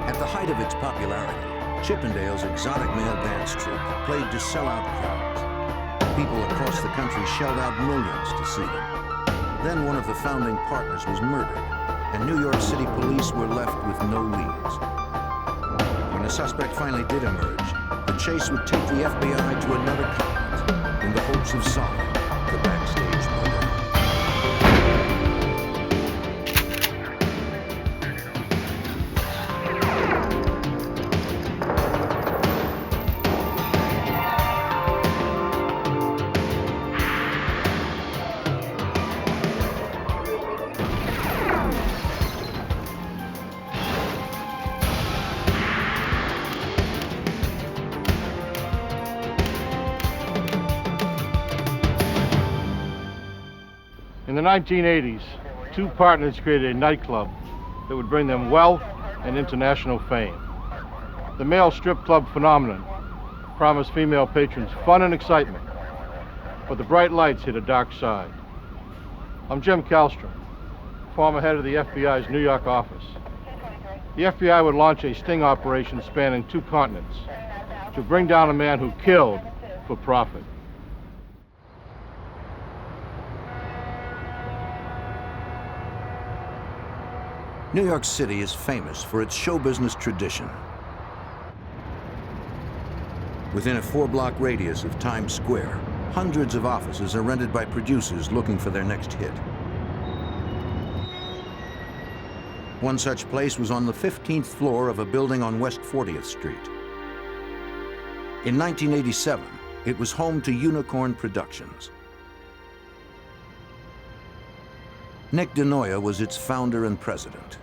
At the height of its popularity, Chippendale's exotic male dance troupe played to sell-out crowds. People across the country shelled out millions to see them. Then one of the founding partners was murdered, and New York City police were left with no leads. When a suspect finally did emerge, the chase would take the FBI to another continent in the hopes of solving the Backstage Murder. In the 1980s, two partners created a nightclub that would bring them wealth and international fame. The male strip club phenomenon promised female patrons fun and excitement, but the bright lights hid a dark side. I'm Jim Kallstrom, former head of the FBI's New York office. The FBI would launch a sting operation spanning 2 continents to bring down a man who killed for profit. New York City is famous for its show business tradition. Within a 4-block radius of Times Square, hundreds of offices are rented by producers looking for their next hit. One such place was on the 15th floor of a building on West 40th Street. In 1987, it was home to Unicorn Productions. Nick DeNoia was its founder and president.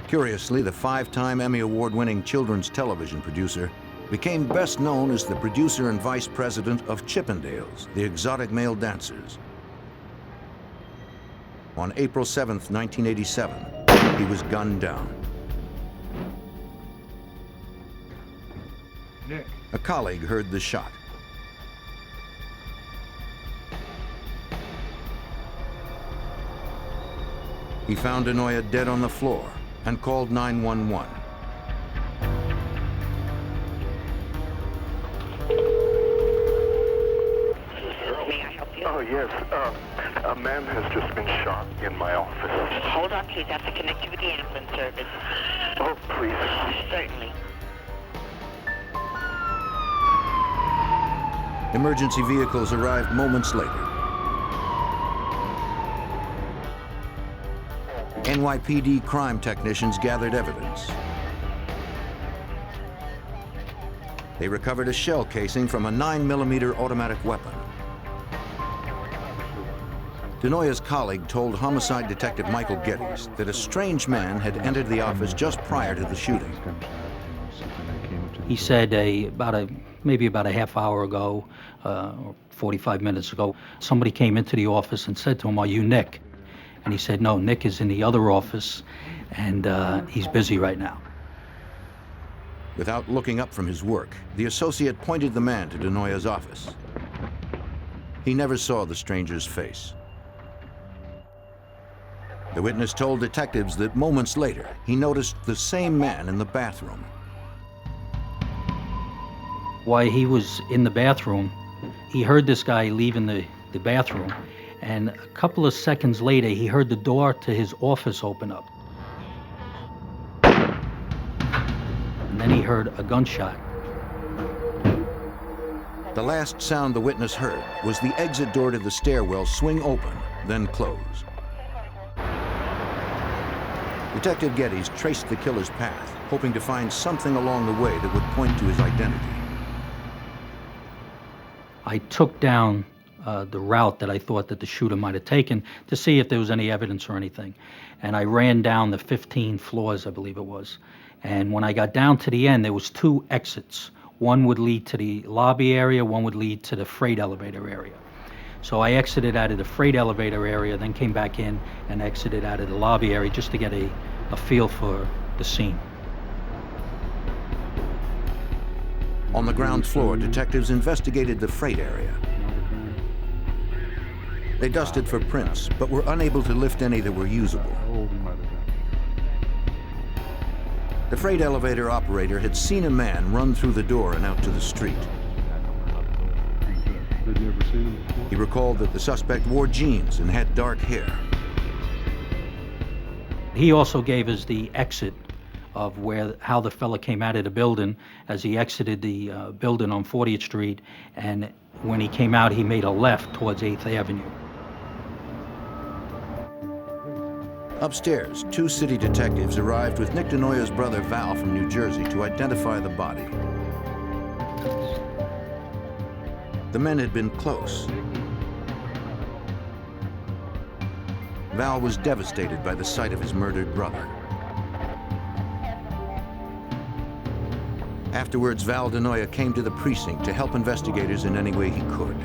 Curiously, the 5-time Emmy Award-winning children's television producer became best known as the producer and vice president of Chippendales, the exotic male dancers. On April 7th, 1987, he was gunned down. Nick. A colleague heard the shot. He found DeNoia dead on the floor and called 911. May I help you? Oh, yes. A man has just been shot in my office. Hold on, please. I have to connect you with the ambulance service. Oh, please. Certainly. Emergency vehicles arrived moments later. NYPD crime technicians gathered evidence. They recovered a shell casing from a 9mm automatic weapon. DeNoia's colleague told homicide detective Michael Geddes that a strange man had entered the office just prior to the shooting. He said maybe about a half hour ago, or 45 minutes ago, somebody came into the office and said to him, "Are you Nick?" And he said, "No, Nick is in the other office, and he's busy right now." Without looking up from his work, the associate pointed the man to DeNoia's office. He never saw the stranger's face. The witness told detectives that moments later, he noticed the same man in the bathroom. While he was in the bathroom, he heard this guy leaving the bathroom, and a couple of seconds later, he heard the door to his office open up. And then he heard a gunshot. The last sound the witness heard was the exit door to the stairwell swing open, then close. Detective Geddes traced the killer's path, hoping to find something along the way that would point to his identity. I took down the route that I thought that the shooter might have taken to see if there was any evidence or anything. And I ran down the 15 floors, I believe it was. And when I got down to the end, there was 2 exits. One would lead to the lobby area, one would lead to the freight elevator area. So I exited out of the freight elevator area, then came back in and exited out of the lobby area just to get a feel for the scene. On the ground floor, detectives investigated the freight area. They dusted for prints, but were unable to lift any that were usable. The freight elevator operator had seen a man run through the door and out to the street. He recalled that the suspect wore jeans and had dark hair. He also gave us the exit of how the fella came out of the building as he exited the building on 40th Street, and when he came out, he made a left towards 8th Avenue. Upstairs, 2 city detectives arrived with Nick DeNoya's brother Val from New Jersey to identify the body. The men had been close. Val was devastated by the sight of his murdered brother. Afterwards, Val DeNoya came to the precinct to help investigators in any way he could.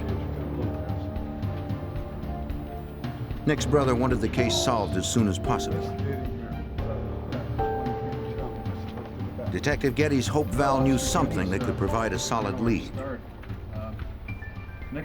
Nick's brother wanted the case solved as soon as possible. Detective Geddes hoped Val knew something that could provide a solid lead.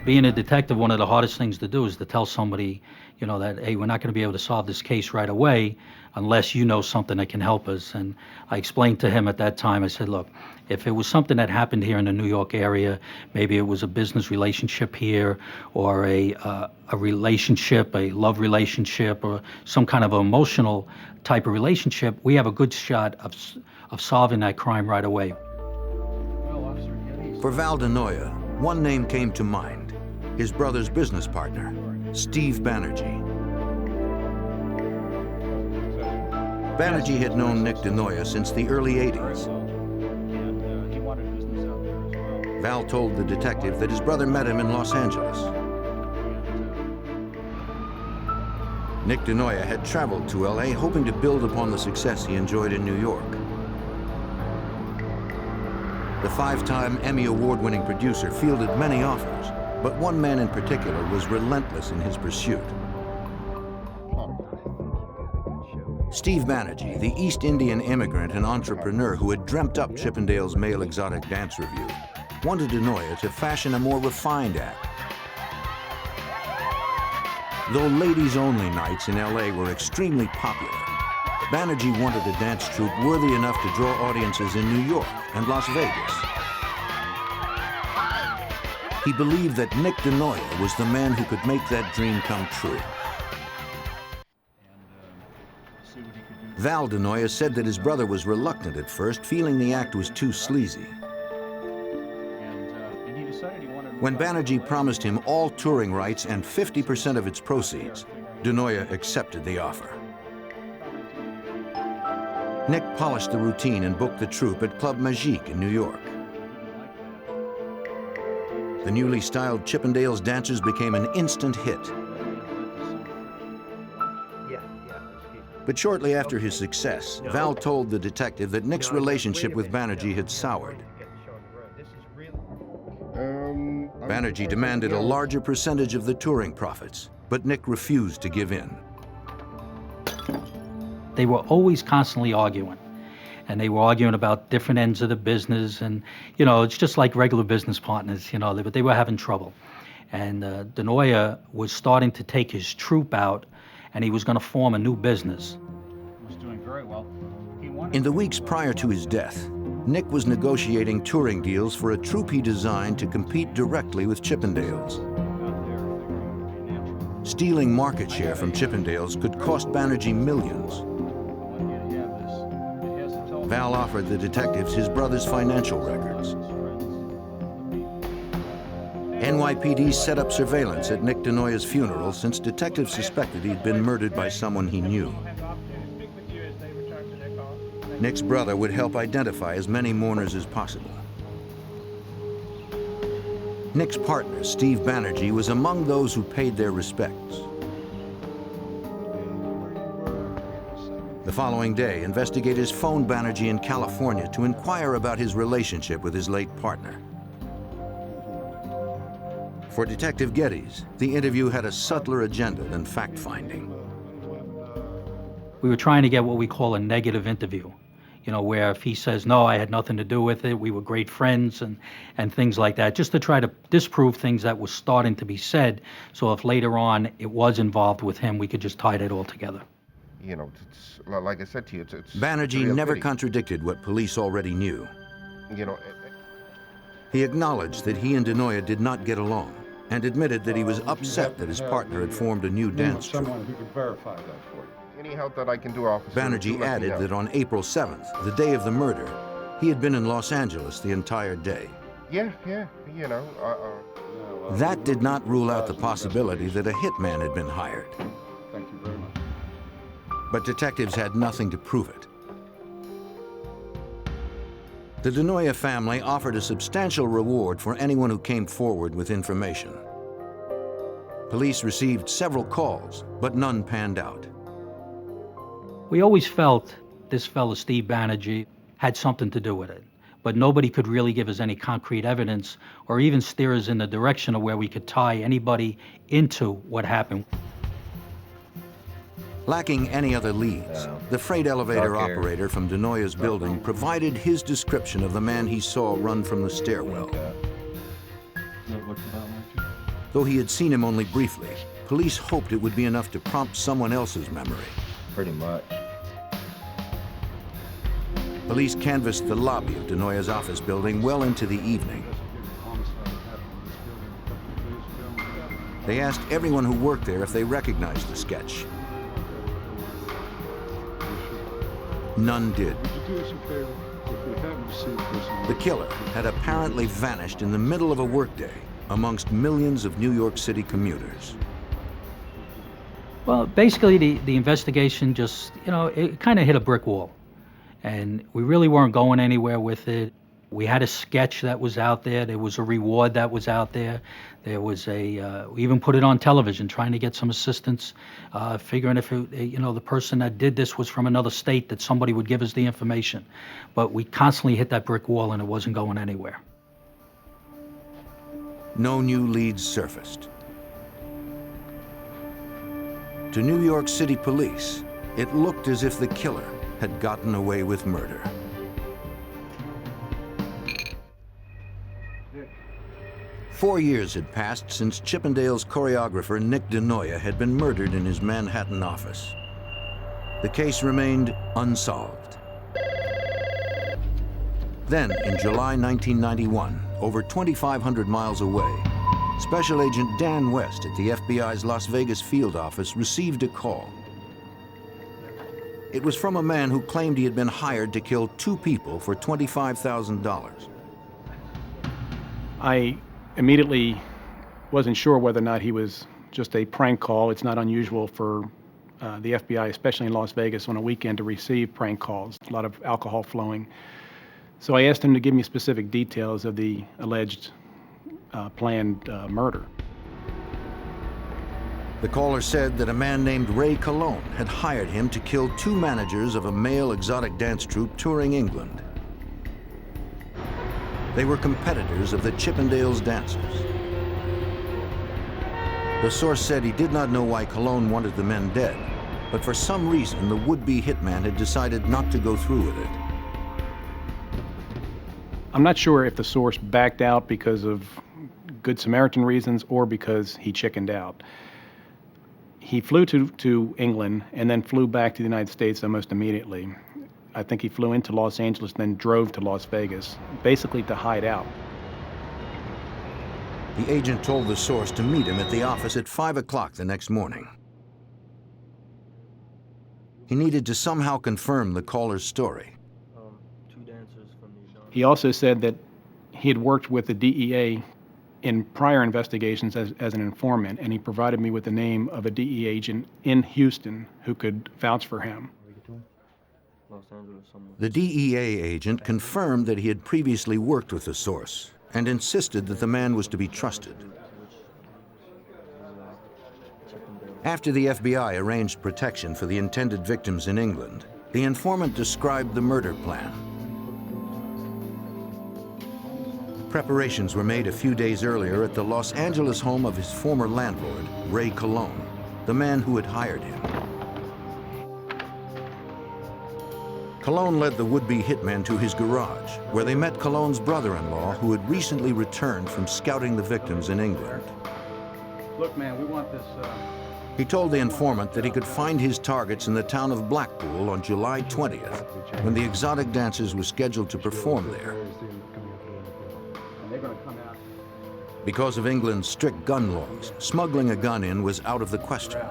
Being a detective, one of the hardest things to do is to tell somebody, you know, that, hey, we're not going to be able to solve this case right away unless you know something that can help us. And I explained to him at that time, I said, look, if it was something that happened here in the New York area, maybe it was a business relationship here or a relationship, a love relationship, or some kind of emotional type of relationship, we have a good shot of solving that crime right away. For Val DeNoya, one name came to mind, his brother's business partner, Steve Banerjee. Banerjee had known Nick DeNoya since the early 80s. Val told the detective that his brother met him in Los Angeles. Nick DeNoya had traveled to LA hoping to build upon the success he enjoyed in New York. The 5-time Emmy Award-winning producer fielded many offers, but one man in particular was relentless in his pursuit. Steve Banerjee, the East Indian immigrant and entrepreneur who had dreamt up Chippendale's male exotic dance revue, wanted DeNoya to fashion a more refined act. Though ladies-only nights in LA were extremely popular, Banerjee wanted a dance troupe worthy enough to draw audiences in New York and Las Vegas. He believed that Nick DeNoya was the man who could make that dream come true. Val DeNoya said that his brother was reluctant at first, feeling the act was too sleazy. When Banerjee promised him all touring rights and 50% of its proceeds, DeNoya accepted the offer. Nick polished the routine and booked the troupe at Club Magique in New York. The newly styled Chippendales dancers became an instant hit. But shortly after his success, Val told the detective that Nick's relationship with Banerjee had soured. Banerjee demanded a larger percentage of the touring profits, but Nick refused to give in. They were always constantly arguing, and they were arguing about different ends of the business, and, you know, it's just like regular business partners, you know, but they were having trouble. And DeNoya was starting to take his troupe out, and he was going to form a new business. He was doing very well. In the weeks prior to his death, Nick was negotiating touring deals for a troupe he designed to compete directly with Chippendales. Stealing market share from Chippendales could cost Banerjee millions. Val offered the detectives his brother's financial records. NYPD set up surveillance at Nick DeNoya's funeral since detectives suspected he'd been murdered by someone he knew. Nick's brother would help identify as many mourners as possible. Nick's partner, Steve Banerjee, was among those who paid their respects. The following day, investigators phoned Banerjee in California to inquire about his relationship with his late partner. For Detective Geddes, the interview had a subtler agenda than fact-finding. We were trying to get what we call a negative interview, you know, where if he says, no, I had nothing to do with it, we were great friends, and things like that, just to try to disprove things that were starting to be said, so if later on it was involved with him, we could just tie it all together. You know, like I said to you, it's Banerjee a real never pity. contradicted what police already knew. You know, He acknowledged that he and Denoya did not get along and admitted that he was upset that his partner had formed a new dance troupe. Someone who could verify that for you. any help that I can do, officer. Banerjee added that on April 7th, the day of the murder, he had been in Los Angeles the entire day. Yeah, you know. That did not rule out the possibility that a hitman had been hired. Thank you very much. But detectives had nothing to prove it. The Denoya family offered a substantial reward for anyone who came forward with information. Police received several calls, but none panned out. We always felt this fellow, Steve Banerjee, had something to do with it, but nobody could really give us any concrete evidence or even steer us in the direction of where we could tie anybody into what happened. Lacking any other leads, the freight elevator operator from Denoya's building provided his description of the man he saw run from the stairwell. Though he had seen him only briefly, police hoped it would be enough to prompt someone else's memory. Pretty much. Police canvassed the lobby of Denoya's office building well into the evening. They asked everyone who worked there if they recognized the sketch. None did. The killer had apparently vanished in the middle of a workday amongst millions of New York City commuters. Well, basically the investigation just, it kind of hit a brick wall. And we really weren't going anywhere with it. We had a sketch that was out there. There was a reward that was out there. There was we even put it on television, trying to get some assistance, figuring if the person that did this was from another state, that somebody would give us the information. But we constantly hit that brick wall, and it wasn't going anywhere. No new leads surfaced. To New York City police, it looked as if the killer had gotten away with murder. Four years had passed since Chippendale's choreographer Nick Denoya had been murdered in his Manhattan office. The case remained unsolved. Then, in July 1991, over 2,500 miles away, Special Agent Dan West at the FBI's Las Vegas field office received a call. It was from a man who claimed he had been hired to kill two people for $25,000. I immediately wasn't sure whether or not he was just a prank call. It's not unusual for the FBI, especially in Las Vegas on a weekend, to receive prank calls, a lot of alcohol flowing. So I asked him to give me specific details of the alleged planned murder. The caller said that a man named Ray Cologne had hired him to kill two managers of a male exotic dance troupe touring England. They were competitors of the Chippendales dancers. The source said he did not know why Cologne wanted the men dead, but for some reason the would-be hitman had decided not to go through with it. I'm not sure if the source backed out because of Good Samaritan reasons or because he chickened out. He flew to England and then flew back to the United States almost immediately. I think he flew into Los Angeles and then drove to Las Vegas, basically to hide out. The agent told the source to meet him at the office at 5 o'clock the next morning. He needed to somehow confirm the caller's story. He also said that he had worked with the DEA in prior investigations as an informant, and he provided me with the name of a DEA agent in Houston who could vouch for him. The DEA agent confirmed that he had previously worked with the source and insisted that the man was to be trusted. After the FBI arranged protection for the intended victims in England, the informant described the murder plan. Preparations were made a few days earlier at the Los Angeles home of his former landlord, Ray Cologne, the man who had hired him. Cologne led the would-be hitman to his garage, where they met Cologne's brother-in-law, who had recently returned from scouting the victims in England. Look, man, we want this He told the informant that he could find his targets in the town of Blackpool on July 20th, when the exotic dancers were scheduled to perform there. Because of England's strict gun laws, smuggling a gun in was out of the question.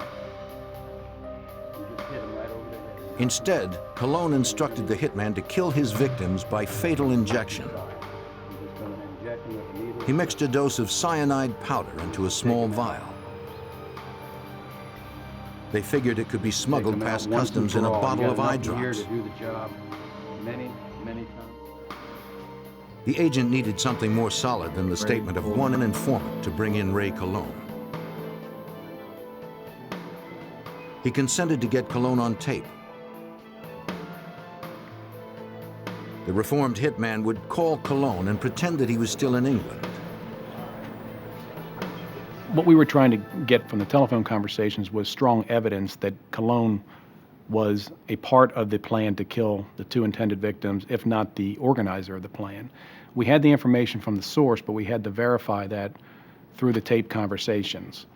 Instead, Kallstrom instructed the hitman to kill his victims by fatal injection. He mixed a dose of cyanide powder into a small vial. They figured it could be smuggled past customs in a bottle of eye drops. The agent needed something more solid than the statement of one informant to bring in Ray Kallstrom. He consented to get Kallstrom on tape. The reformed hitman would call Kallstrom and pretend that he was still in England. What we were trying to get from the telephone conversations was strong evidence that Kallstrom was a part of the plan to kill the two intended victims, if not the organizer of the plan. We had the information from the source, but we had to verify that through the tape conversations.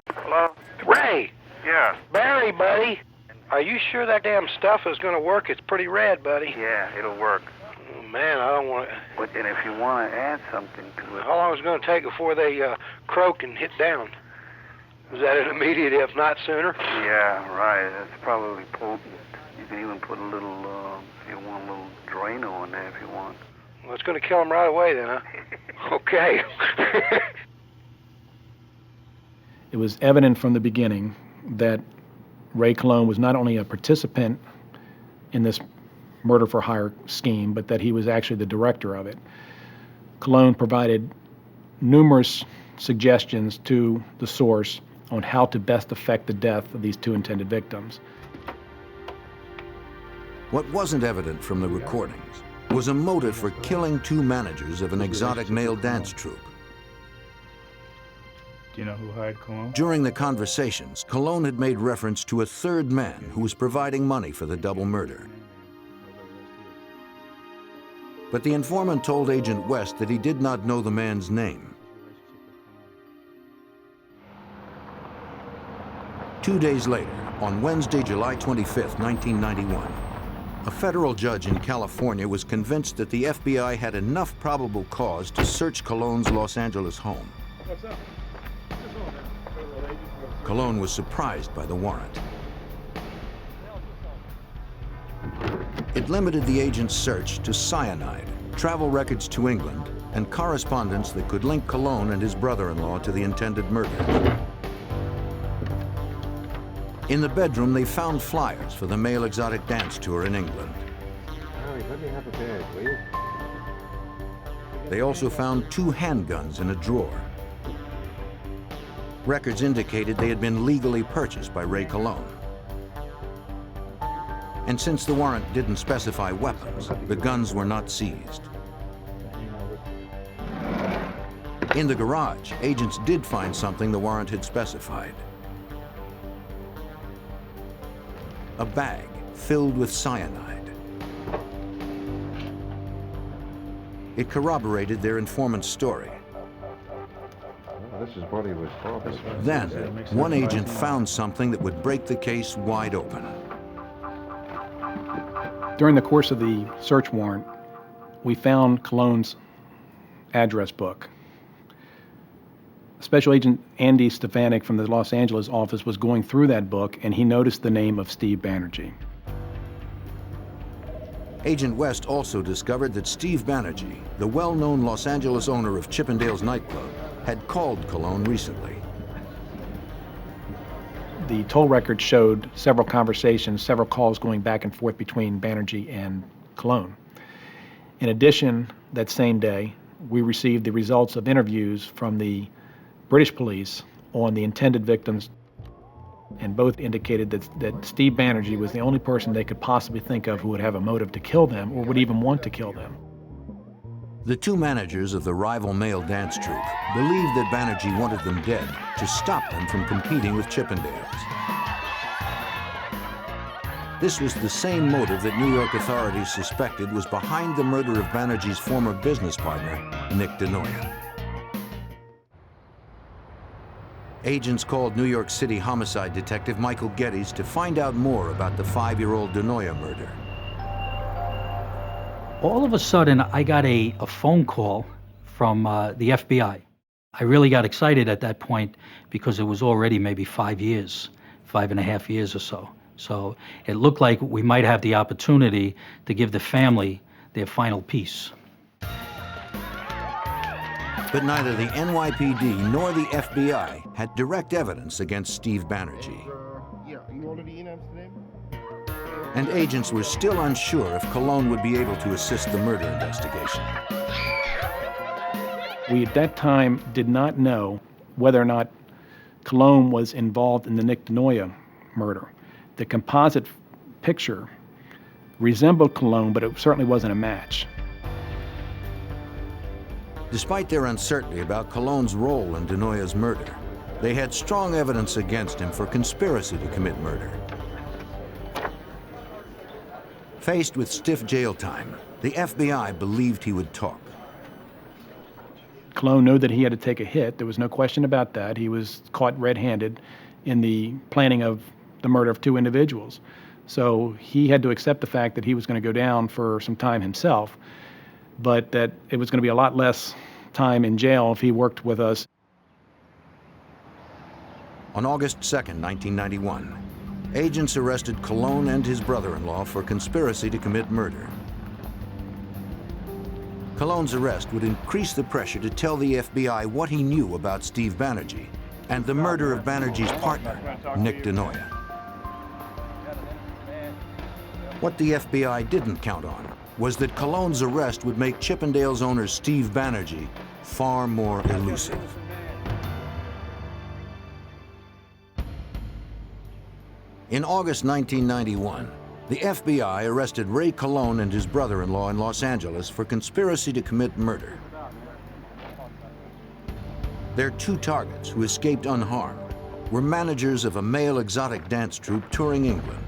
Hello? Ray! Yeah. Barry, buddy! Are you sure that damn stuff is gonna work? It's pretty red, buddy. Yeah, it'll work. Oh, man, I don't want to... But and if you want to add something to it... How long is it gonna take before they croak and hit down? Is that an immediate, if not sooner? Yeah, right. That's probably potent. You can even put a little, if you want, a little Drano in there if you want. Well, it's gonna kill them right away then, huh? Okay. It was evident from the beginning that Ray Kallstrom was not only a participant in this murder-for-hire scheme, but that he was actually the director of it. Kallstrom provided numerous suggestions to the source on how to best effect the death of these two intended victims. What wasn't evident from the recordings was a motive for killing two managers of an exotic male dance troupe. Do you know who hired Kallstrom? During the conversations, Kallstrom had made reference to a third man who was providing money for the double murder. But the informant told Agent West that he did not know the man's name. 2 days later, on Wednesday, July 25th, 1991, a federal judge in California was convinced that the FBI had enough probable cause to search Kallstrom's Los Angeles home. Kallstrom was surprised by the warrant. It limited the agent's search to cyanide, travel records to England, and correspondence that could link Kallstrom and his brother-in-law to the intended murder. In the bedroom, they found flyers for the male exotic dance tour in England. Harry, let me have a bag, will you? They also found 2 handguns in a drawer. Records indicated they had been legally purchased by Ray Kallstrom. And since the warrant didn't specify weapons, the guns were not seized. In the garage, agents did find something the warrant had specified. A bag filled with cyanide. It corroborated their informant's story. This is what he was talking about. Then, one agent found something that would break the case wide open. During the course of the search warrant, we found Kallstrom's address book. Special Agent Andy Stefanik from the Los Angeles office was going through that book, and he noticed the name of Steve Banerjee. Agent West also discovered that Steve Banerjee, the well-known Los Angeles owner of Chippendale's nightclub, had called Kallstrom recently. The toll record showed several conversations, several calls going back and forth between Banerjee and Kallstrom. In addition, that same day, we received the results of interviews from the British police on the intended victims, and both indicated that Steve Banerjee was the only person they could possibly think of who would have a motive to kill them or would even want to kill them. The 2 managers of the rival male dance troupe believed that Banerjee wanted them dead to stop them from competing with Chippendales. This was the same motive that New York authorities suspected was behind the murder of Banerjee's former business partner, Nick DeNoia. Agents called New York City homicide detective Michael Geddes to find out more about the 5-year-old DeNoia murder. All of a sudden, I got a phone call from the FBI. I really got excited at that point because it was already maybe 5 years, 5.5 years or so. So it looked like we might have the opportunity to give the family their final piece. But neither the NYPD nor the FBI had direct evidence against Steve Banerjee. And agents were still unsure if Kallstrom would be able to assist the murder investigation. We at that time did not know whether or not Kallstrom was involved in the Nick DeNoia murder. The composite picture resembled Kallstrom, but it certainly wasn't a match. Despite their uncertainty about Kallstrom's role in DeNoia's murder, they had strong evidence against him for conspiracy to commit murder. Faced with stiff jail time, the FBI believed he would talk. Kallstrom knew that he had to take a hit. There was no question about that. He was caught red-handed in the planning of the murder of 2 individuals. So he had to accept the fact that he was going to go down for some time himself, but that it was going to be a lot less time in jail if he worked with us. On August 2nd, 1991, agents arrested Kallstrom and his brother-in-law for conspiracy to commit murder. Kallstrom's arrest would increase the pressure to tell the FBI what he knew about Steve Banerjee and the murder of Banerjee's partner, Nick DeNoia. What the FBI didn't count on was that Kallstром's arrest would make Chippendale's owner Steve Banerjee far more elusive. In August 1991, the FBI arrested Ray Kallstrom and his brother-in-law in Los Angeles for conspiracy to commit murder. Their 2 targets, who escaped unharmed, were managers of a male exotic dance troupe touring England.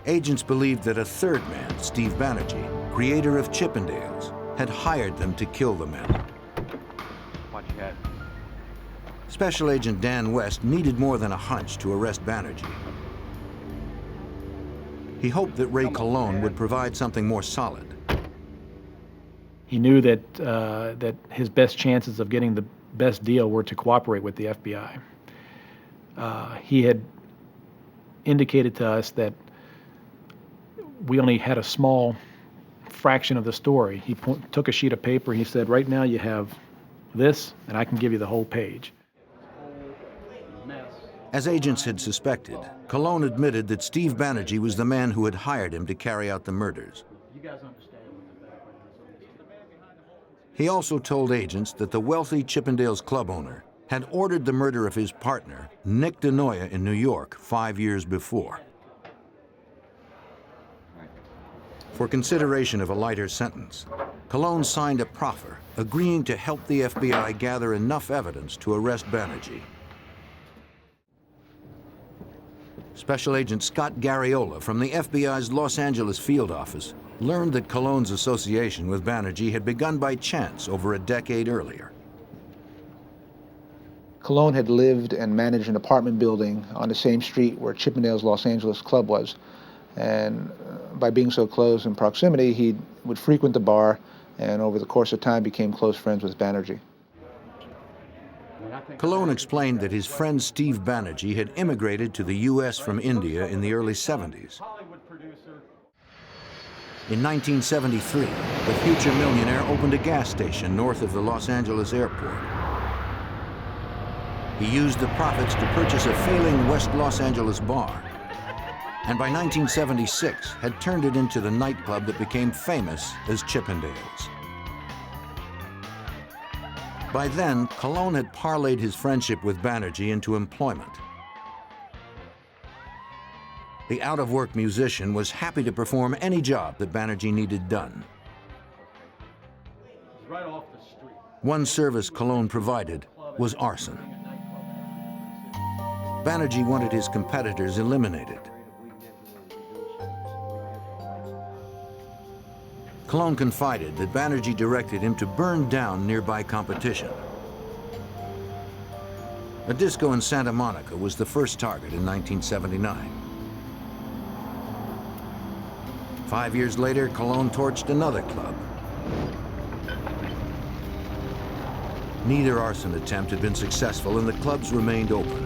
Agents believed that a 3rd man, Steve Banerjee, creator of Chippendales, had hired them to kill the men. Watch your head. Special Agent Dan West needed more than a hunch to arrest Banerjee. He hoped that Ray Kallstrom would provide something more solid. He knew that, that his best chances of getting the best deal were to cooperate with the FBI. He had indicated to us that we only had a small fraction of the story. He took a sheet of paper, he said, right now you have this, and I can give you the whole page. As agents had suspected, Kallstrom admitted that Steve Banerjee was the man who had hired him to carry out the murders. He also told agents that the wealthy Chippendales club owner had ordered the murder of his partner, Nick DeNoia, in New York 5 years before. For consideration of a lighter sentence, Kallstrom signed a proffer agreeing to help the FBI gather enough evidence to arrest Banerjee. Special Agent Scott Garriola from the FBI's Los Angeles field office learned that Kallstrom's association with Banerjee had begun by chance over a decade earlier. Kallstrom had lived and managed an apartment building on the same street where Chippendale's Los Angeles club was. And by being so close in proximity, he would frequent the bar and over the course of time became close friends with Banerjee. Kallstrom explained that his friend Steve Banerjee had immigrated to the U.S. from India in the early 70s. In 1973, the future millionaire opened a gas station north of the Los Angeles airport. He used the profits to purchase a failing West Los Angeles bar, and by 1976 had turned it into the nightclub that became famous as Chippendales. By then, Kallstrom had parlayed his friendship with Banerjee into employment. The out-of-work musician was happy to perform any job that Banerjee needed done. Right off the street. One service Kallstrom provided was arson. Banerjee wanted his competitors eliminated. Kallstrom confided that Banerjee directed him to burn down nearby competition. A disco in Santa Monica was the first target in 1979. 5 years later, Kallstrom torched another club. Neither arson attempt had been successful and the clubs remained open.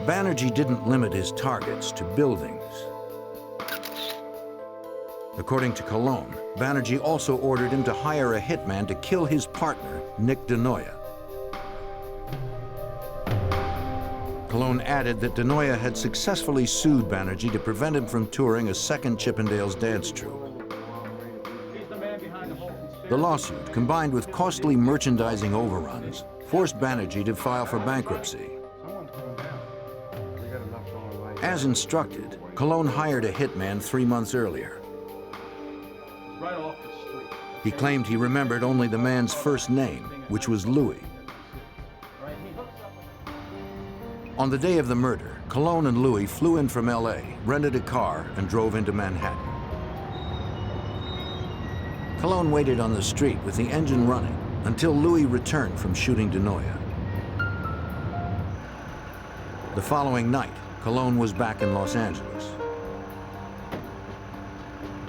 Banerjee didn't limit his targets to buildings. According to Kallstrom, Banerjee also ordered him to hire a hitman to kill his partner, Nick DeNoia. Kallstrom added that DeNoia had successfully sued Banerjee to prevent him from touring a second Chippendales dance troupe. The lawsuit, combined with costly merchandising overruns, forced Banerjee to file for bankruptcy. As instructed, Kallstrom hired a hitman 3 months earlier. He claimed he remembered only the man's first name, which was Louis. On the day of the murder, Kallstrom and Louis flew in from LA, rented a car, and drove into Manhattan. Kallstrom waited on the street with the engine running until Louis returned from shooting DeNoia. The following night, Kallstrom was back in Los Angeles.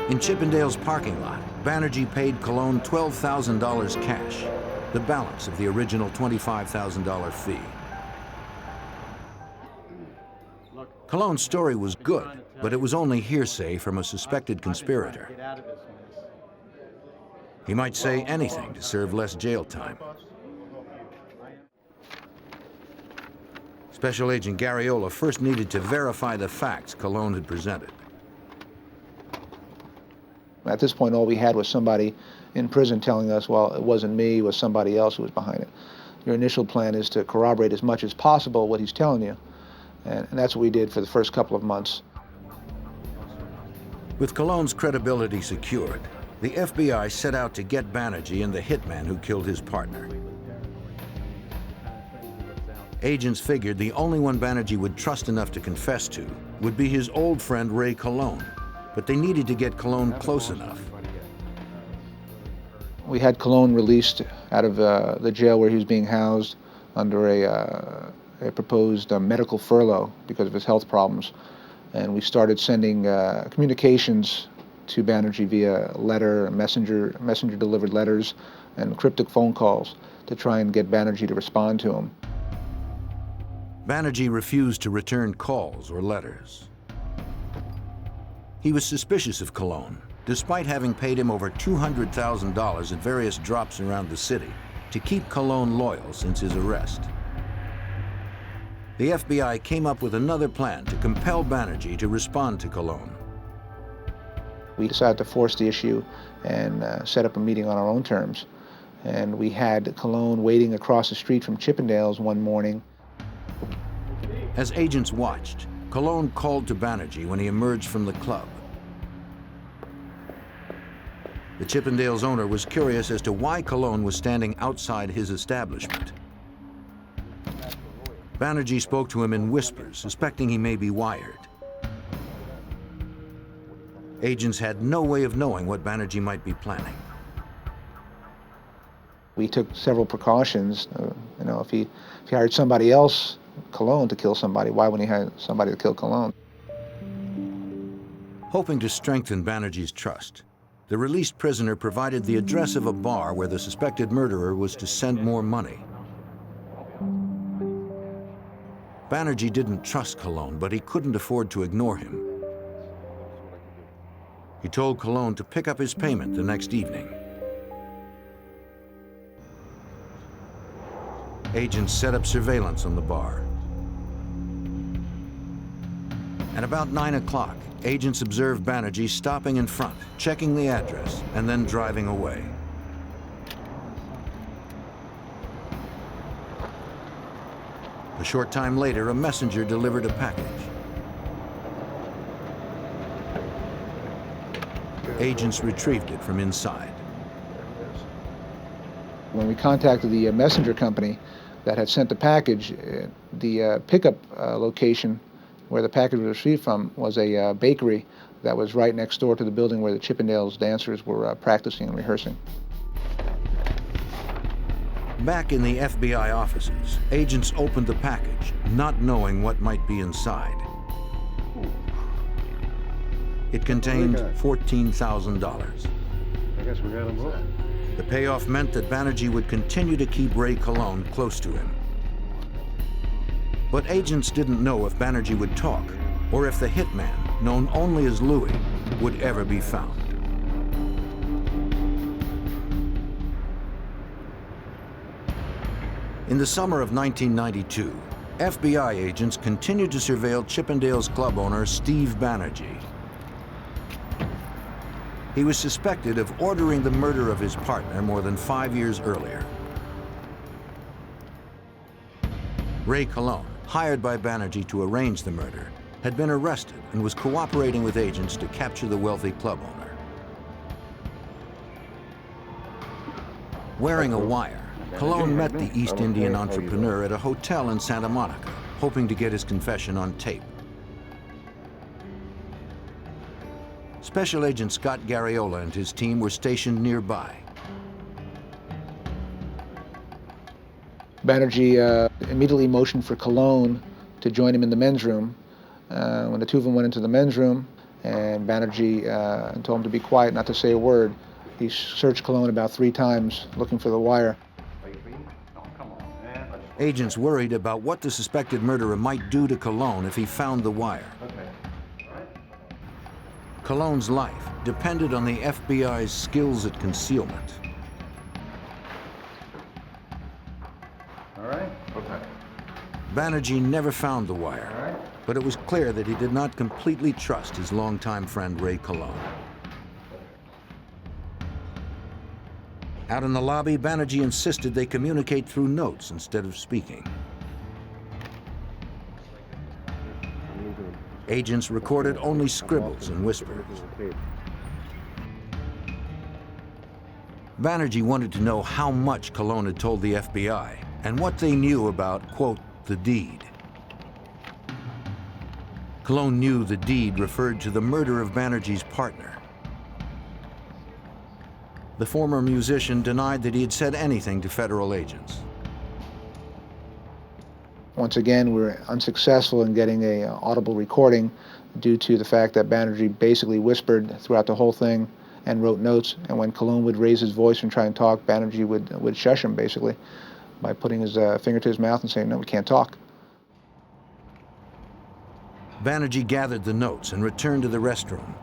In Chippendale's parking lot, Banerjee paid Kallstrom $12,000 cash, the balance of the original $25,000 fee. Kallstrom's story was good, but it was only hearsay from a suspected conspirator. He might say anything to serve less jail time. Special Agent Garriola first needed to verify the facts Kallstrom had presented. At this point, all we had was somebody in prison telling us, well, it wasn't me, it was somebody else who was behind it. Your initial plan is to corroborate as much as possible what he's telling you. And that's what we did for the first couple of months. With Kallstrom's credibility secured, the FBI set out to get Banerjee and the hitman who killed his partner. Agents figured the only one Banerjee would trust enough to confess to would be his old friend Ray Kallstrom, but they needed to get Kallstrom close enough. We had Kallstrom released out of the jail where he was being housed under a proposed medical furlough because of his health problems. And we started sending communications to Banerjee via letter, messenger-delivered letters, and cryptic phone calls to try and get Banerjee to respond to him. Banerjee refused to return calls or letters. He was suspicious of Kallstrom, despite having paid him over $200,000 at various drops around the city to keep Kallstrom loyal since his arrest. The FBI came up with another plan to compel Banerjee to respond to Kallstrom. We decided to force the issue and set up a meeting on our own terms. And we had Kallstrom waiting across the street from Chippendales one morning. As agents watched, Kallstrom called to Banerjee when he emerged from the club. The Chippendales owner was curious as to why Kallstrom was standing outside his establishment. Banerjee spoke to him in whispers, suspecting he may be wired. Agents had no way of knowing what Banerjee might be planning. We took several precautions. If he hired somebody else, Kallstrom, to kill somebody, why wouldn't he hire somebody to kill Kallstrom? Hoping to strengthen Banerjee's trust, the released prisoner provided the address of a bar where the suspected murderer was to send more money. Banerjee didn't trust Kallstrom, but he couldn't afford to ignore him. He told Kallstrom to pick up his payment the next evening. Agents set up surveillance on the bar. At about 9 o'clock, agents observed Banerjee stopping in front, checking the address, and then driving away. A short time later, a messenger delivered a package. Agents retrieved it from inside. When we contacted the messenger company, that had sent the package. The pickup location where the package was received from was a bakery that was right next door to the building where the Chippendales dancers were practicing and rehearsing. Back in the FBI offices, agents opened the package, not knowing what might be inside. It contained $14,000. I guess we got them both. The payoff meant that Banerjee would continue to keep Ray Kallstrom close to him. But agents didn't know if Banerjee would talk, or if the hitman, known only as Louis, would ever be found. In the summer of 1992, FBI agents continued to surveil Chippendales club owner Steve Banerjee. He was suspected of ordering the murder of his partner more than 5 years earlier. Ray Kallstrom, hired by Banerjee to arrange the murder, had been arrested and was cooperating with agents to capture the wealthy club owner. Wearing a wire, Kallstrom met the East Indian entrepreneur at a hotel in Santa Monica, hoping to get his confession on tape. Special Agent Scott Garriola and his team were stationed nearby. Banerjee immediately motioned for Kallstrom to join him in the men's room. When the two of them went into the men's room, and Banerjee told him to be quiet, not to say a word, he searched Kallstrom about 3 times looking for the wire. Agents worried about what the suspected murderer might do to Kallstrom if he found the wire. Kallstrom's life depended on the FBI's skills at concealment. All right? Okay. Banerjee never found the wire, but it was clear that he did not completely trust his longtime friend Ray Kallstrom. Out in the lobby, Banerjee insisted they communicate through notes instead of speaking. Agents recorded only scribbles and whispers. Banerjee wanted to know how much Kallstrom had told the FBI and what they knew about, quote, the deed. Kallstrom knew the deed referred to the murder of Banerjee's partner. The former musician denied that he had said anything to federal agents. Once again, we were unsuccessful in getting an audible recording due to the fact that Banerjee basically whispered throughout the whole thing and wrote notes. And when Kallstrom would raise his voice and try and talk, Banerjee would shush him basically by putting his finger to his mouth and saying, "No, we can't talk." Banerjee gathered the notes and returned to the restroom,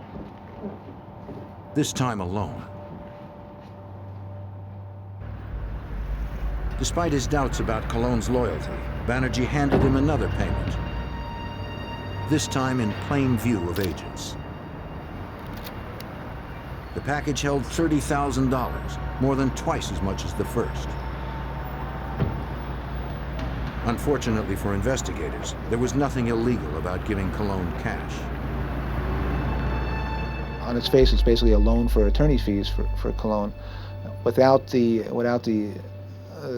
this time alone. Despite his doubts about Kallstrom's loyalty, Banerjee handed him another payment, this time in plain view of agents. The package held $30,000, more than twice as much as the first. Unfortunately for investigators, there was nothing illegal about giving Kallstrom cash. On its face, it's basically a loan for attorney's fees for Kallstrom. Without the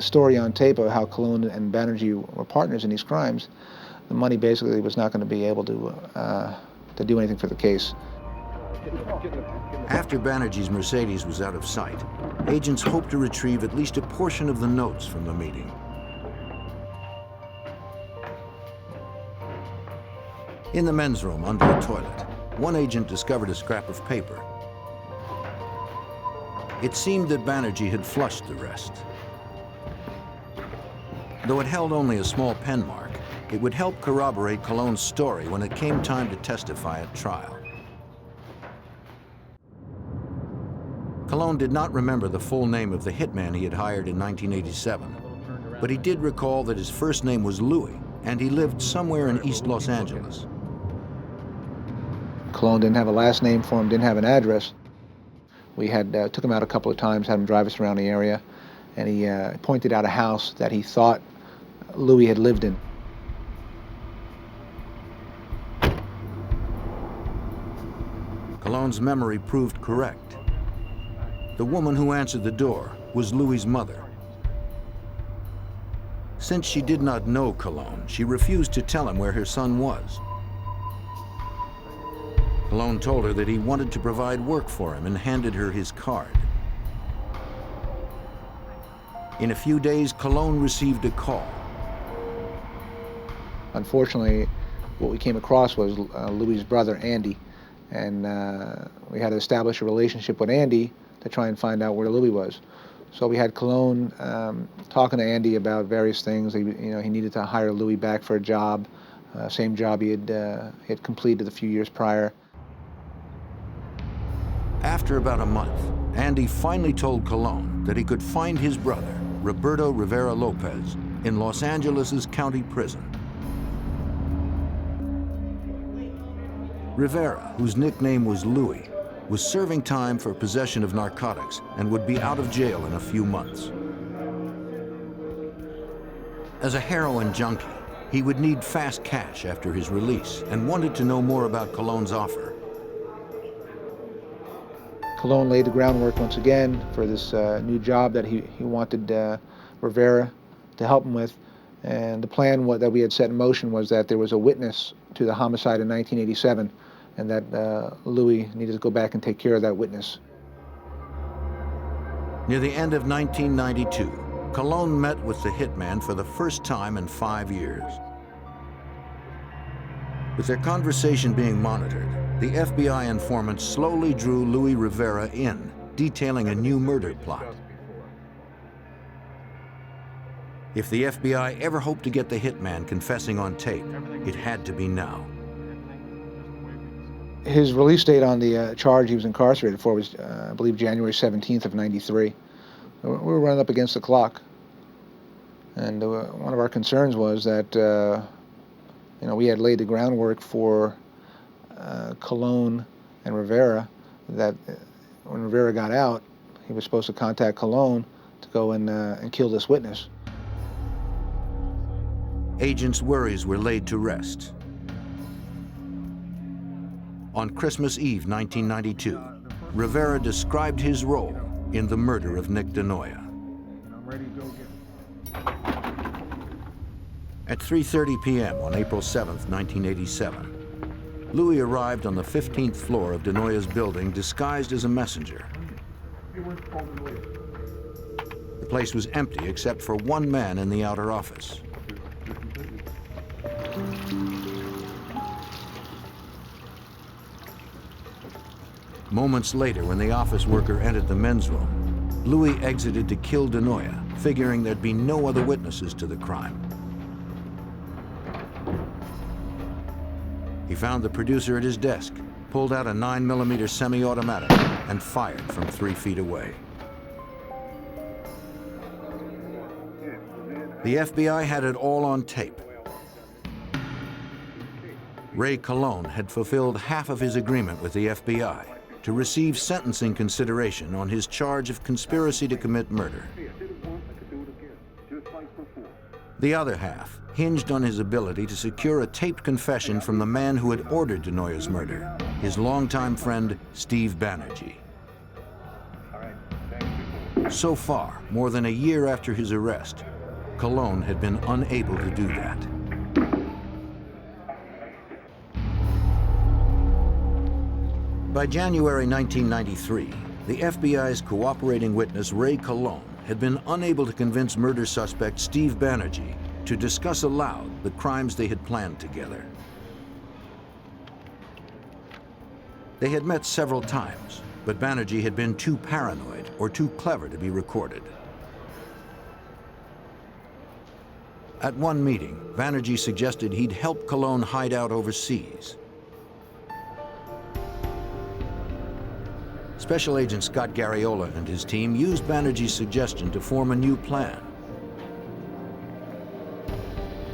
story on tape of how Kallstrom and Banerjee were partners in these crimes, the money basically was not going to be able to do anything for the case. After Banerjee's Mercedes was out of sight, agents hoped to retrieve at least a portion of the notes from the meeting. In the men's room under a toilet, one agent discovered a scrap of paper. It seemed that Banerjee had flushed the rest. Though it held only a small pen mark, it would help corroborate Kallstrom's story when it came time to testify at trial. Kallstrom did not remember the full name of the hitman he had hired in 1987, but he did recall that his first name was Louis, and he lived somewhere in East Los Angeles. Kallstrom didn't have a last name for him, didn't have an address. We took him out a couple of times, had him drive us around the area, and he pointed out a house that he thought Louis had lived in. Kallstrom's memory proved correct. The woman who answered the door was Louis's mother. Since she did not know Kallstrom, she refused to tell him where her son was. Kallstrom told her that he wanted to provide work for him and handed her his card. In a few days, Kallstrom received a call. Unfortunately, what we came across was Louis's brother, Andy, and we had to establish a relationship with Andy to try and find out where Louis was. So we had Kallstrom talking to Andy about various things. He needed to hire Louis back for a job, same job he had completed a few years prior. After about a month, Andy finally told Kallstrom that he could find his brother, Roberto Rivera Lopez, in Los Angeles' county prison. Rivera, whose nickname was Louis, was serving time for possession of narcotics and would be out of jail in a few months. As a heroin junkie, he would need fast cash after his release and wanted to know more about Kallstrom's offer. Kallstrom laid the groundwork once again for this new job that he wanted Rivera to help him with. And the plan that we had set in motion was that there was a witness to the homicide in 1987, and that Louis needed to go back and take care of that witness. Near the end of 1992, Kallstrom met with the hitman for the first time in 5 years. With their conversation being monitored, the FBI informant slowly drew Louis Rivera in, detailing a new murder plot. If the FBI ever hoped to get the hitman confessing on tape, it had to be now. His release date on the charge he was incarcerated for was, I believe, January 17th of '93. We were running up against the clock. And one of our concerns was that, we had laid the groundwork for Kallstrom and Rivera, that when Rivera got out, he was supposed to contact Kallstrom to go and kill this witness. Agents' worries were laid to rest. On Christmas Eve 1992, Rivera described his role in the murder of Nick DeNoia. At 3:30 p.m. on April 7th, 1987, Louis arrived on the 15th floor of DeNoia's building disguised as a messenger. The place was empty except for one man in the outer office. Moments later, when the office worker entered the men's room, Louis exited to kill DeNoia, figuring there'd be no other witnesses to the crime. He found the producer at his desk, pulled out a 9mm semi-automatic, and fired from 3 feet away. The FBI had it all on tape. Ray Kallstrom had fulfilled half of his agreement with the FBI to receive sentencing consideration on his charge of conspiracy to commit murder. The other half hinged on his ability to secure a taped confession from the man who had ordered DeNoia's murder, his longtime friend, Steve Banerjee. So far, more than a year after his arrest, Kallstrom had been unable to do that. By January 1993, the FBI's cooperating witness, Ray Kallstrom, had been unable to convince murder suspect Steve Banerjee to discuss aloud the crimes they had planned together. They had met several times, but Banerjee had been too paranoid or too clever to be recorded. At one meeting, Banerjee suggested he'd help Kallstrom hide out overseas. Special Agent Scott Garriola and his team used Banerjee's suggestion to form a new plan.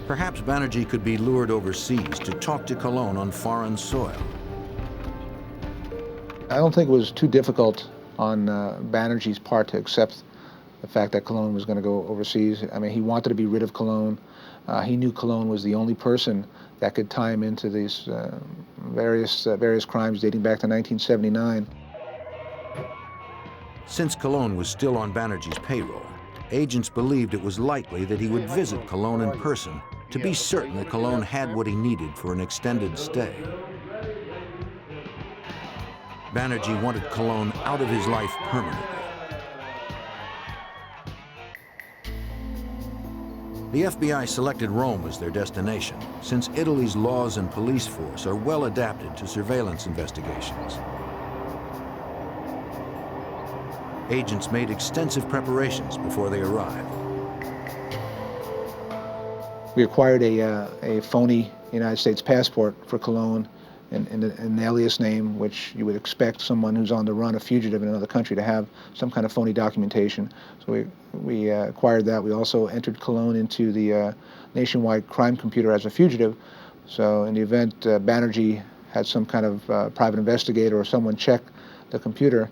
Perhaps Banerjee could be lured overseas to talk to Kallstrom on foreign soil. I don't think it was too difficult on Banerjee's part to accept the fact that Kallstrom was going to go overseas. I mean, he wanted to be rid of Kallstrom. He knew Kallstrom was the only person that could tie him into these various crimes dating back to 1979. Since Kallstrom was still on Banerjee's payroll, agents believed it was likely that he would visit Cologne in person to be certain that Cologne had what he needed for an extended stay. Banerjee wanted Cologne out of his life permanently. The FBI selected Rome as their destination, since Italy's laws and police force are well adapted to surveillance investigations. Agents made extensive preparations before they arrived. We acquired a phony United States passport for Cologne in an alias name, which you would expect someone who's on the run, a fugitive in another country, to have some kind of phony documentation. So we acquired that. We also entered Cologne into the nationwide crime computer as a fugitive. So in the event Banerjee had some kind of private investigator or someone check the computer,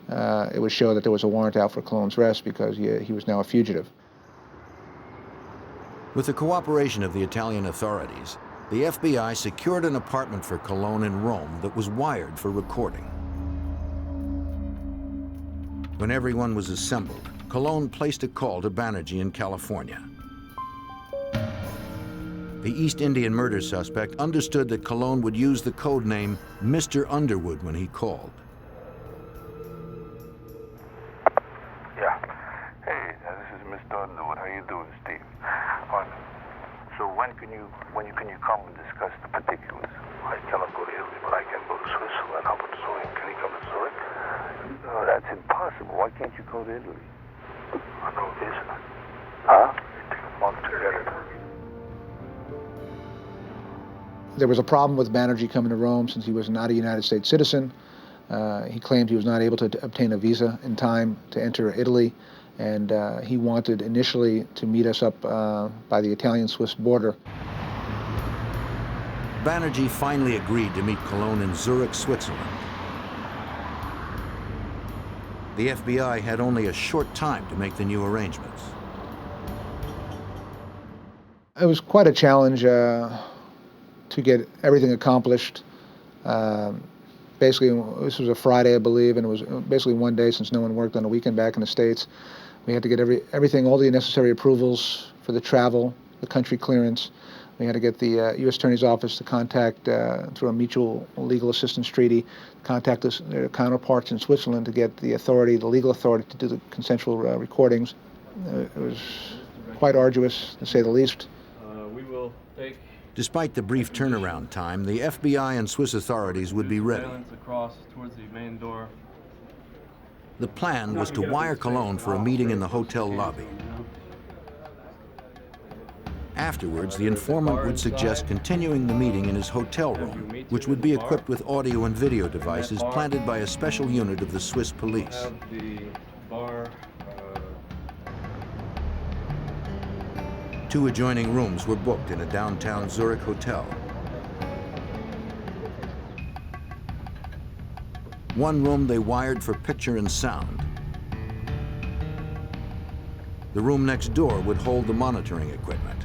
it would show that there was a warrant out for Cologne's arrest because he was now a fugitive. With the cooperation of the Italian authorities, the FBI secured an apartment for Cologne in Rome that was wired for recording. When everyone was assembled, Cologne placed a call to Banerjee in California. The East Indian murder suspect understood that Cologne would use the code name Mr. Underwood when he called. Yeah. Hey, this is Mr. Underwood. How you doing, Steve? Fine. So when can you come and discuss the particulars? I cannot go to Italy, but I can go to Switzerland. How about Zurich? Can you come to Zurich? No, that's impossible. Why can't you go to Italy? I know visa. Huh? It takes a month to get it. There was a problem with Banerjee coming to Rome since he was not a United States citizen. He claimed he was not able to obtain a visa in time to enter Italy, and he wanted initially to meet us up by the Italian-Swiss border. Banerjee finally agreed to meet Cologne in Zurich, Switzerland. The FBI had only a short time to make the new arrangements. It was quite a challenge to get everything accomplished. Basically, this was a Friday, I believe, and it was basically one day since no one worked on a weekend back in the States. We had to get everything, all the necessary approvals for the travel, the country clearance. We had to get the U.S. Attorney's Office to contact, through a mutual legal assistance treaty, contact their counterparts in Switzerland to get the authority, the legal authority to do the consensual recordings. It was quite arduous, to say the least. We will take Despite the brief turnaround time, the FBI and Swiss authorities would be ready. across towards the main door. The plan was to wire Cologne for a meeting in the hotel lobby. Afterwards, the informant would suggest continuing the meeting in his hotel room, which would be equipped with audio and video devices planted by a special unit of the Swiss police. The bar. Two adjoining rooms were booked in a downtown Zurich hotel. One room they wired for picture and sound. The room next door would hold the monitoring equipment.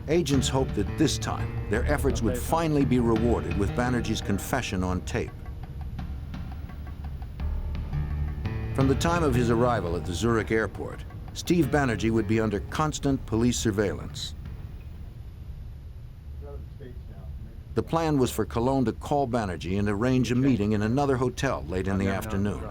Agents hoped that this time, their efforts would finally be rewarded with Banerjee's confession on tape. From the time of his arrival at the Zurich airport, Steve Banerjee would be under constant police surveillance. The plan was for Cologne to call Banerjee and arrange a meeting in another hotel late in the afternoon.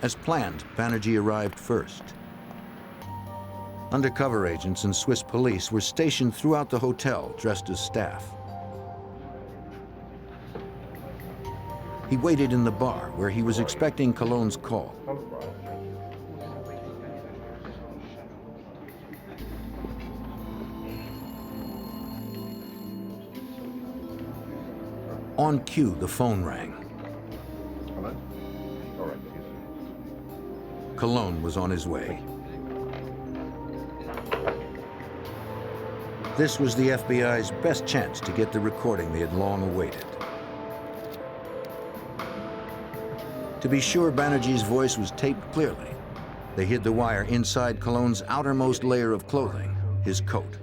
As planned, Banerjee arrived first. Undercover agents and Swiss police were stationed throughout the hotel dressed as staff. He waited in the bar where he was expecting Cologne's call. On cue, the phone rang. Cologne was on his way. This was the FBI's best chance to get the recording they had long awaited. To be sure Banerjee's voice was taped clearly, they hid the wire inside Cologne's outermost layer of clothing, his coat.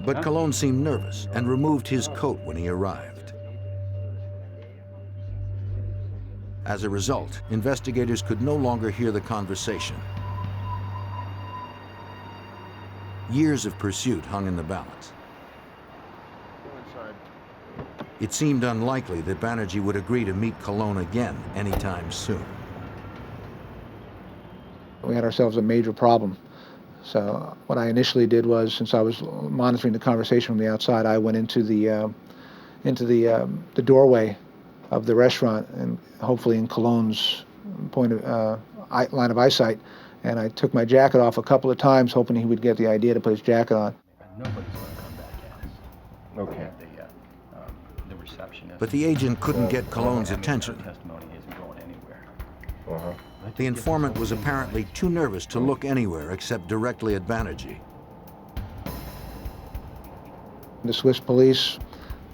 But Kallstrom seemed nervous and removed his coat when he arrived. As a result, investigators could no longer hear the conversation. Years of pursuit hung in the balance. It seemed unlikely that Banerjee would agree to meet Kallstrom again anytime soon. We had ourselves a major problem. So what I initially did was, since I was monitoring the conversation from the outside, I went into the doorway of the restaurant, and hopefully in Kallstrom's line of eyesight, and I took my jacket off a couple of times, hoping he would get the idea to put his jacket on. Nobody's going to come back at us. Okay. The receptionist. But the agent couldn't get Kallstrom's attention. Testimony isn't going anywhere. Uh-huh. The informant was apparently too nervous to look anywhere except directly at Banerjee. The Swiss police,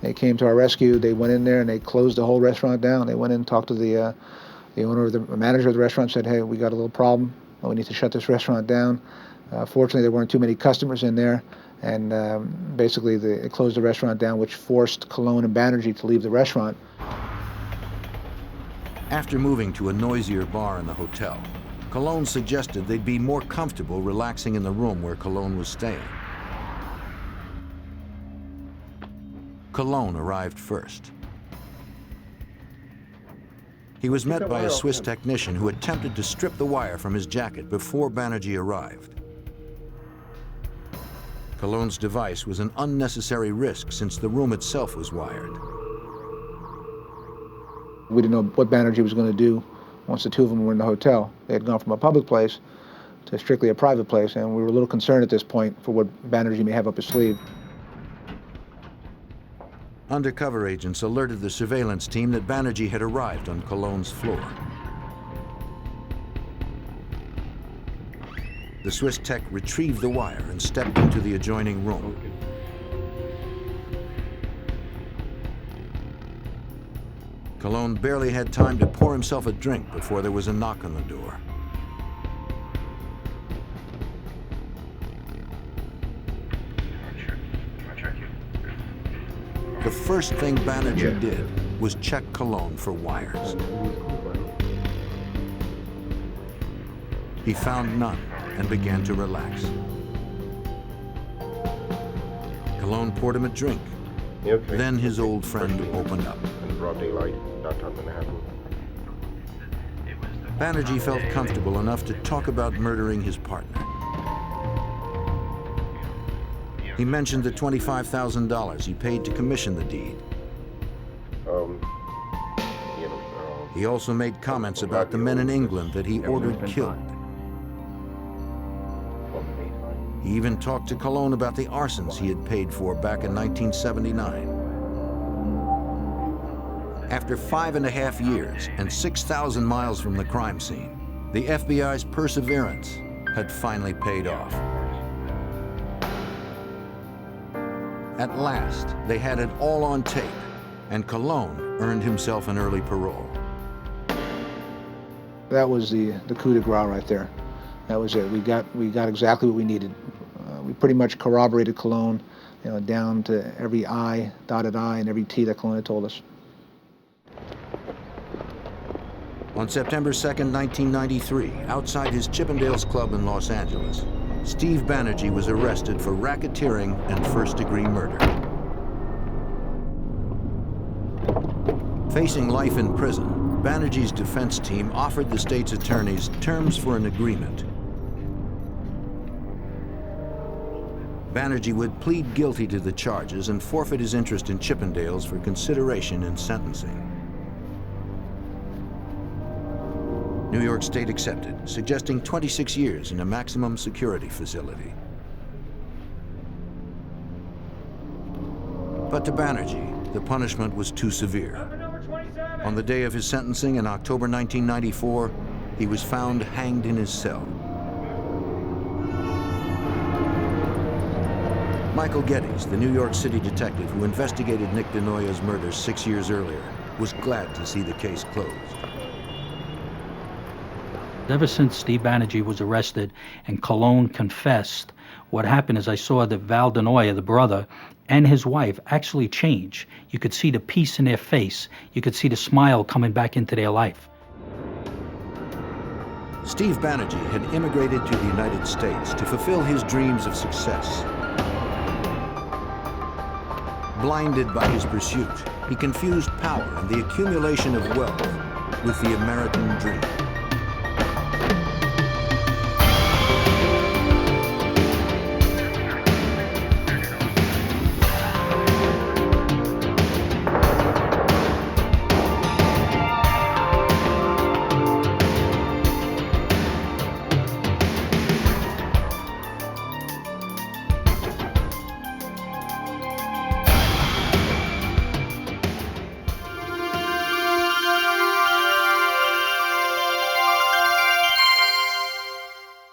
they came to our rescue. They went in there and they closed the whole restaurant down. They went in and talked to the owner of the manager of the restaurant, said, hey, we got a little problem. We need to shut this restaurant down. Fortunately, there weren't too many customers in there, and basically they closed the restaurant down, which forced Kallstrom and Banerjee to leave the restaurant. After moving to a noisier bar in the hotel, Kallstrom suggested they'd be more comfortable relaxing in the room where Kallstrom was staying. Kallstrom arrived first. He was met by a Swiss technician who attempted to strip the wire from his jacket before Banerjee arrived. Kallstrom's device was an unnecessary risk since the room itself was wired. We didn't know what Banerjee was going to do once the two of them were in the hotel. They had gone from a public place to strictly a private place, and we were a little concerned at this point for what Banerjee may have up his sleeve. Undercover agents alerted the surveillance team that Banerjee had arrived on Kallstrom's floor. The Swiss tech retrieved the wire and stepped into the adjoining room. Kallstrom barely had time to pour himself a drink before there was a knock on the door. The first thing Banerjee did was check Kallstrom for wires. He found none and began to relax. Kallstrom poured him a drink. Okay. Then his old friend opened up. In broad daylight, not time and a half. Banerjee felt comfortable enough to talk about murdering his partner. He mentioned the $25,000 he paid to commission the deed. He also made comments about the men in England that he ordered killed. He even talked to Kallstrom about the arsons he had paid for back in 1979. After 5.5 years and 6,000 miles from the crime scene, the FBI's perseverance had finally paid off. At last, they had it all on tape, and Kallstrom earned himself an early parole. That was the coup de grace right there. That was it. We got exactly what we needed. We pretty much corroborated Kallstrom, down to every I, dotted I, and every T that Kallstrom had told us. On September 2nd, 1993, outside his Chippendales Club in Los Angeles, Steve Banerjee was arrested for racketeering and first-degree murder. Facing life in prison, Banerjee's defense team offered the state's attorneys terms for an agreement. Banerjee would plead guilty to the charges and forfeit his interest in Chippendales for consideration in sentencing. New York State accepted, suggesting 26 years in a maximum security facility. But to Banerjee, the punishment was too severe. On the day of his sentencing in October 1994, he was found hanged in his cell. Michael Geddes, the New York City detective who investigated Nick DeNoya's murder 6 years earlier, was glad to see the case closed. Ever since Steve Banerjee was arrested and Kallstrom confessed, what happened is I saw that Val Denoya, the brother, and his wife actually change. You could see the peace in their face. You could see the smile coming back into their life. Steve Banerjee had immigrated to the United States to fulfill his dreams of success. Blinded by his pursuit, he confused power and the accumulation of wealth with the American dream.